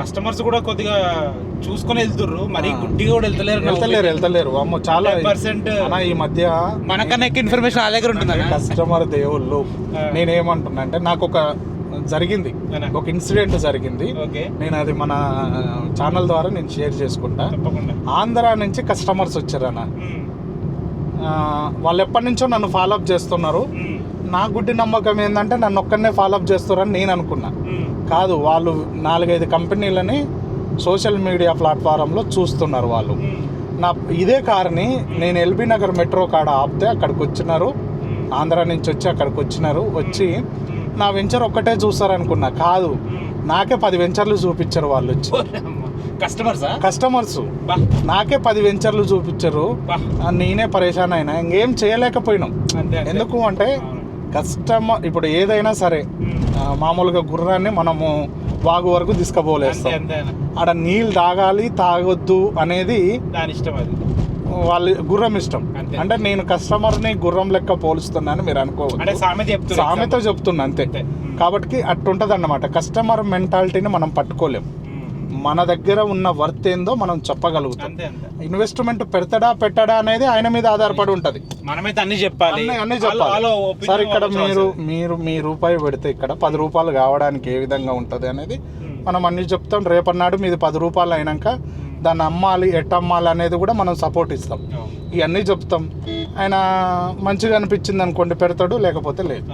Customers కూడా కొద్దిగా చూసుకొని వెళ్తుర్రు, మరి గుడ్డిగా కూడా వెళ్తలేరు అమ్మో చాలా % ఈ మధ్య మనకన్నా ఎక్కువ ఇన్ఫర్మేషన్ ఆ దగ్గర ఉంటుంది. కస్టమర్ దేవుళ్ళు. నేనేమంటున్నా అంటే నాకు ఒక జరిగింది, ఒక ఇన్సిడెంట్ జరిగింది. నేను అది మన ఛానల్ ద్వారా నేను షేర్ చేసుకుంటా. ఆంధ్ర నుంచి కస్టమర్స్ వచ్చారన్న, వాళ్ళు ఎప్పటి నుంచో నన్ను ఫాలోఅప్ చేస్తున్నారు. నా గుడ్డి నమ్మకం ఏంటంటే నన్ను ఒక్కనే ఫాలోఅప్ చేస్తారని నేను అనుకున్నా. కాదు, వాళ్ళు 4-5 కంపెనీలని సోషల్ మీడియా ప్లాట్ఫారంలో చూస్తున్నారు. వాళ్ళు నా ఇదే కార్ని నేను ఎల్బీ నగర్ మెట్రో కాడ ఆపితే అక్కడికి వచ్చినారు, ఆంధ్ర నుంచి వచ్చి అక్కడికి వచ్చినారు. వచ్చి నా వెంచర్ ఒక్కటే చూస్తారనుకున్నా. కాదు, నాకే 10 వెంచర్లు చూపించారు వాళ్ళు వచ్చి. కస్టమర్స్ నాకే 10 వెంచర్లు చూపించారు. నేనే పరేషాన్ అయినా, ఇంకేం చేయలేకపోయినాం. ఎందుకు అంటే కస్టమర్ ఇప్పుడు ఏదైనా సరే మామూలుగా గుర్రాన్ని మనము వాగు వరకు తీసుకుపోలేస్తాం. ఆడ నీళ్ళు తాగాలి తాగొద్దు అనేది దాని ఇష్టం, అది వాళ్ళ గుర్రం ఇష్టం. అంటే నేను కస్టమర్ని గుర్రం లెక్క పోలుస్తున్నాను మీరు అనుకోవచ్చు, సామెత చెప్తున్నా అంతే. కాబట్టి అట్టుంటది అన్నమాట. కస్టమర్ మెంటాలిటీని మనం పట్టుకోలేం. మన దగ్గర ఉన్న వర్త్ ఏందో మనం చెప్పగలుగుతాం. ఇన్వెస్ట్మెంట్ పెట్టడా అనేది ఆయన మీద ఆధారపడి ఉంటది. మనమైతే అన్ని చెప్పాలి. సార్ ఇక్కడ మీరు మీ రూపాయి పెడితే ఇక్కడ 10 రూపాయలు కావడానికి ఏ విధంగా ఉంటది అనేది మనం అన్ని చెప్తాం. రేపన్నాడు మీది 10 రూపాయలు అయినాక దాన్ని అమ్మాలి, ఎట్టమ్మాలి అనేది కూడా మనం సపోర్ట్ ఇస్తాం. ఇవన్నీ చెప్తాం. ఆయన మంచిగా అనిపించింది అనుకోండి పెడతాడు, లేకపోతే లేదు.